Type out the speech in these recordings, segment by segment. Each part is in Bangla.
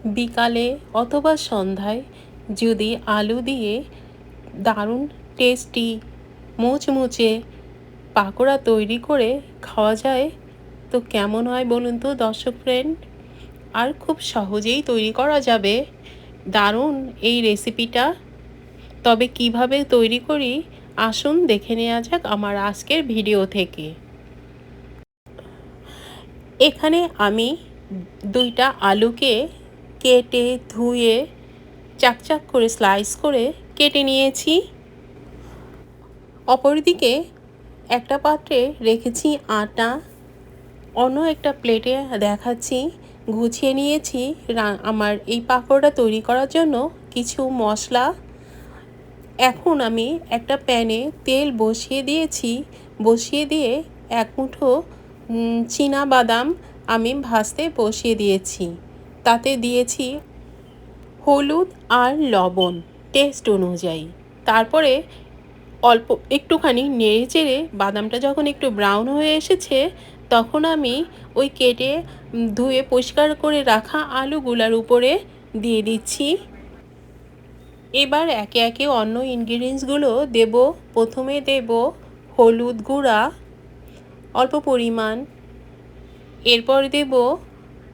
বিকালে অথবা সন্ধ্যায় যদি আলু দিয়ে দারুণ টেস্টি মুচমুচে পাকোড়া তৈরি করে খাওয়া যায় তো কেমন হয় বলুন তো দর্শক ফ্রেন্ড। আর খুব সহজেই তৈরি করা যাবে দারুণ এই রেসিপিটা। তবে কিভাবে তৈরি করি আসুন দেখে নেওয়া যাক আমার আজকের ভিডিও থেকে। এখানে আমি দুইটা আলুকে কেটে ধুয়ে চাকচাক করে স্লাইস করে কেটে নিয়েছি। অপরদিকে একটা পাত্রে রেখেছি আটা, অন্য একটা প্লেটে দেখাচ্ছি গুছিয়ে নিয়েছি আমার এই পাকোড়া তৈরি করার জন্য কিছু মশলা। এখন আমি একটা প্যানে তেল বসিয়ে দিয়েছি, বসিয়ে দিয়ে এক মুঠো চীনা বাদাম আমি ভাজতে বসিয়ে দিয়েছি। তাতে দিয়েছি হলুদ আর লবণ টেস্ট অনুযায়ী। তারপরে অল্প একটুখানি নেড়ে চেড়ে বাদামটা যখন একটু ব্রাউন হয়ে এসেছে তখন আমি ওই কেটে ধুয়ে পরিষ্কার করে রাখা আলুগুলার উপরে দিয়ে দিচ্ছি। এবার একে একে অন্য ইনগ্রিডিয়েন্টসগুলো দেব। প্রথমে দেব হলুদ গুঁড়া অল্প পরিমাণ, এরপর দেব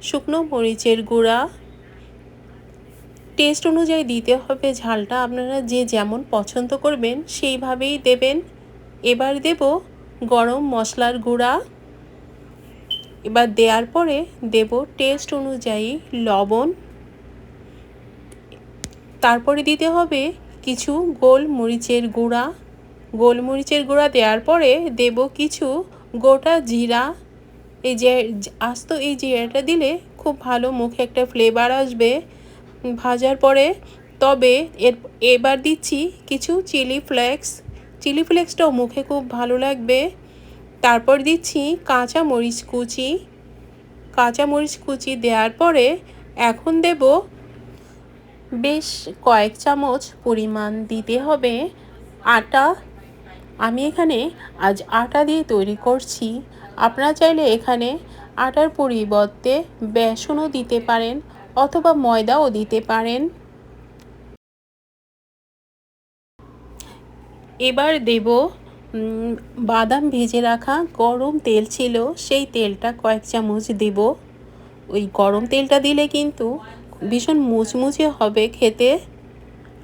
শুকনো মরিচের গুঁড়া। টেস্ট অনুযায়ী দিতে হবে, ঝালটা আপনারা যে যেমন পছন্দ করবেন সেইভাবেই দেবেন। এবার দেব গরম মশলার গুঁড়া। এবার দেওয়ার পরে দেব টেস্ট অনুযায়ী লবণ। তারপরে দিতে হবে কিছু গোলমরিচের গুঁড়া। গোলমরিচের গুঁড়া দেওয়ার পরে দেব কিছু গোটা জিরা। এই যে আস্ত এই জিরাটা দিলে খুব ভালো মুখে একটা ফ্লেভার আসবে ভাজার পরে। তবে এবার দিচ্ছি কিছু চিলি ফ্লেক্স। চিলি ফ্লেক্সটাও মুখে খুব ভালো লাগবে। তারপর দিচ্ছি কাঁচা মরিচ কুচি। কাঁচা মরিচ কুচি দেওয়ার পরে এখন দেব বেশ কয়েক চামচ পরিমাণ দিতে হবে আটা। আমি এখানে আজ আটা দিয়ে তৈরি করছি। আপনারা চাইলে এখানে আটার পরিবর্তে বেসনও দিতে পারেন অথবা ময়দাও দিতে পারেন। এবার দেব বাদাম ভেজে রাখা গরম তেল ছিল, সেই তেলটা কয়েক চামচ দেব। ওই গরম তেলটা দিলে কিন্তু ভীষণ মুচমুচে হবে খেতে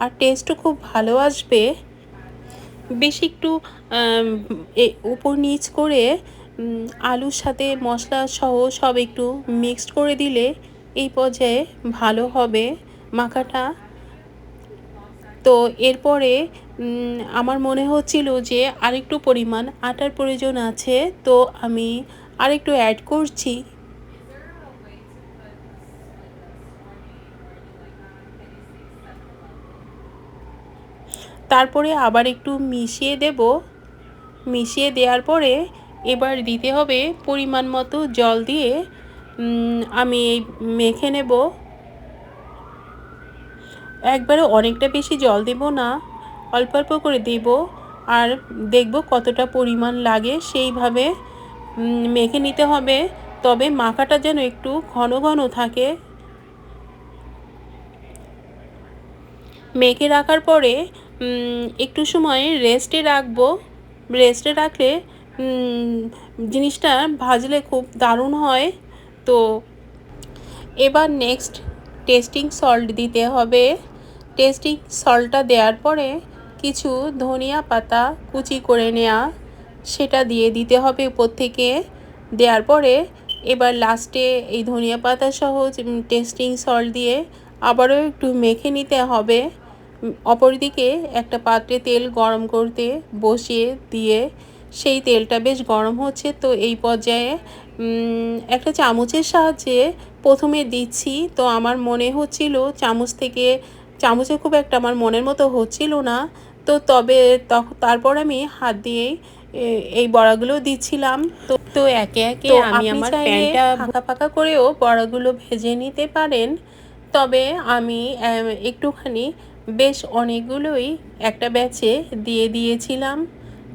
আর টেস্টও খুব ভালো আসবে। বেশ একটু উপর নিচ করে আলুর সাথে মশলা সহ সব একটু মিক্সড করে দিলে এই পর্যায়ে ভালো হবে মাখাটা। তো এরপরে আমার মনে হচ্ছিল যে আরেকটু পরিমাণ আটার প্রয়োজন আছে, তো আমি আরেকটু অ্যাড করছি। তারপরে আবার একটু মিশিয়ে দেব। মিশিয়ে দেওয়ার পরে এবার দিতে হবে পরিমাণ মতো জল দিয়ে আমি মেখে নেব। একবারে অনেকটা বেশি জল দেব না, অল্প অল্প করে দেব আর দেখব কতটা পরিমাণ লাগে সেইভাবে মেখে নিতে হবে। তবে মাখাটা যেন একটু ঘন ঘন থাকে। মেখে রাখার পরে একটু সময় রেস্টে রাখবো। রেস্টে রাখলে জিনিসটা ভাজলে খুব দারুণ হয়। তো এবার নেক্সট টেস্টিং সল্ট দিতে হবে। টেস্টিং সল্টটা দেওয়ার পরে কিছু ধনিয়া পাতা কুচি করে নেওয়া সেটা দিয়ে দিতে হবে উপর থেকে। দেওয়ার পরে এবার লাস্টে এই ধনিয়া পাতা সহ টেস্টিং সল্ট দিয়ে আবারও একটু মেখে নিতে হবে। অপরদিকে একটা পাত্রে তেল গরম করতে বসিয়ে দিয়ে সেই তেলটা বেশ গরম হচ্ছে, তো এই পর্যায়ে একটা চামচের সাহায্যে প্রথমে দিচ্ছি। তো আমার মনে হচ্ছিল চামচে খুব একটা আমার মনের মতো হচ্ছিল না, তো তবে তারপর আমি হাত দিয়েই এই বড়াগুলো দিচ্ছিলাম। তো একে একে আমি আমার প্যানটা ফাঁকা ফাঁকা করেও বড়াগুলো ভেজে নিতে পারেন। তবে আমি একটুখানি বেশ অনেকগুলোই একটা ব্যাচে দিয়ে দিয়েছিলাম।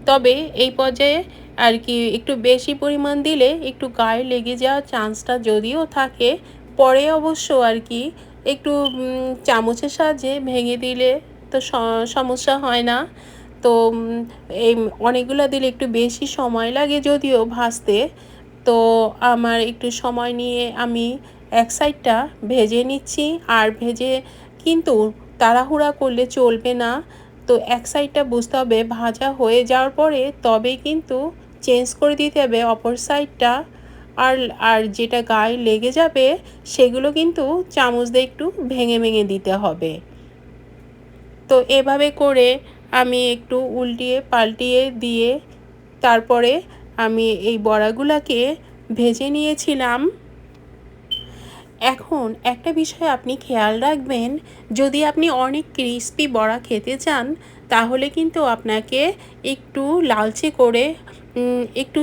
তবে এই পর্যায়ে আর কি একটু বেশি পরিমাণ দিলে একটু গায়ে লেগে যাওয়ার চান্সটা যদিও থাকে, পরে অবশ্য আর কি একটু চামচের সাহায্যে ভেঙে দিলে তো সমস্যা হয় না। তো এই অনেকগুলো দিলে একটু বেশি সময় লাগে যদিও ভাজতে। তো আমার একটু সময় নিয়ে আমি এক সাইডটা ভেজে নিচ্ছি, আর ভেজে কিন্তু তাড়াহুড়া করলে চলবে না। তো এক সাইডটা বুঝতে হবে ভাজা হয়ে যাওয়ার পরে তবেই কিন্তু চেঞ্জ করে দিতে হবে অপর সাইডটা। আর আর যেটা গায়ে লেগে যাবে সেগুলো কিন্তু চামচ দিয়ে একটু ভেঙে ভেঙে দিতে হবে। তো এভাবে করে আমি একটু উল্টিয়ে পাল্টিয়ে দিয়ে তারপরে আমি এই বড়াগুলোকে ভেজে নিয়েছিলাম। এখন একটা বিষয় আপনি খেয়াল রাখবেন, যদি আপনি অনেক ক্রিস্পি বড়া খেতে চান তাহলে কিন্তু আপনাকে একটু লালচে করে একটু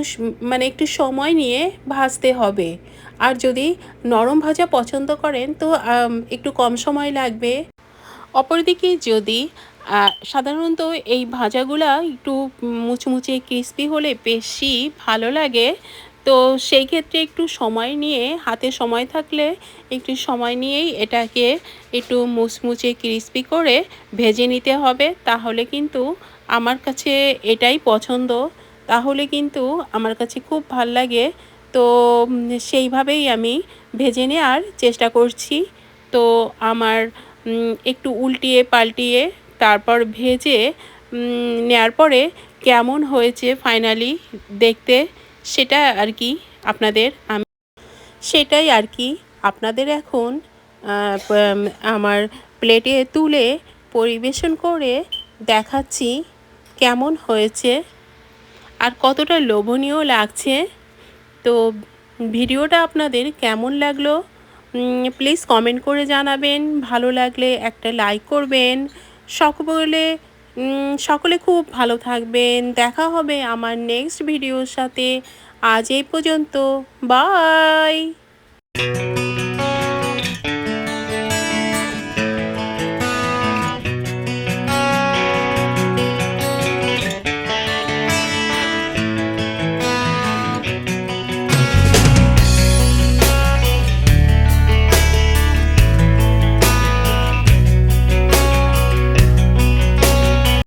মানে একটু সময় নিয়ে ভাজতে হবে। আর যদি নরম ভাজা পছন্দ করেন তো একটু কম সময় লাগবে। অপরদিকে যদি সাধারণত এই ভাজাগুলা একটু মুচমুচে ক্রিস্পি হলে বেশি ভালো লাগে। তো সেই ক্ষেত্রে একটু সময় নিয়ে, হাতে সময় থাকলে একটু সময় নিয়েই এটাকে একটু মুচমুচে ক্রিস্পি করে ভেজে নিতে হবে। তাহলে কিন্তু আমার কাছে এটাই পছন্দ। তাহলে কিন্তু আমার কাছে খুব ভাল লাগে। তো সেইভাবেই আমি ভেজে নেওয়ার চেষ্টা করছি। তো আমার একটু উল্টিয়ে পাল্টিয়ে তারপর ভেজে নেওয়ার পরে কেমন হয়েছে ফাইনালি দেখতে, সেটা আর কি আপনাদের আমি সেটাই আর কি আপনাদের এখন আমার প্লেটে তুলে পরিবেশন করে দেখাচ্ছি কেমন হয়েছে আর কতটা লোভনীয় লাগছে। তো ভিডিওটা আপনাদের কেমন লাগলো প্লিজ কমেন্ট করে জানাবেন। ভালো লাগলে একটা লাইক করবেন। সকলে সকলে খুব ভালো থাকবেন। দেখা হবে আমার নেক্সট ভিডিওর সাথে। আজ এই পর্যন্ত। বাই।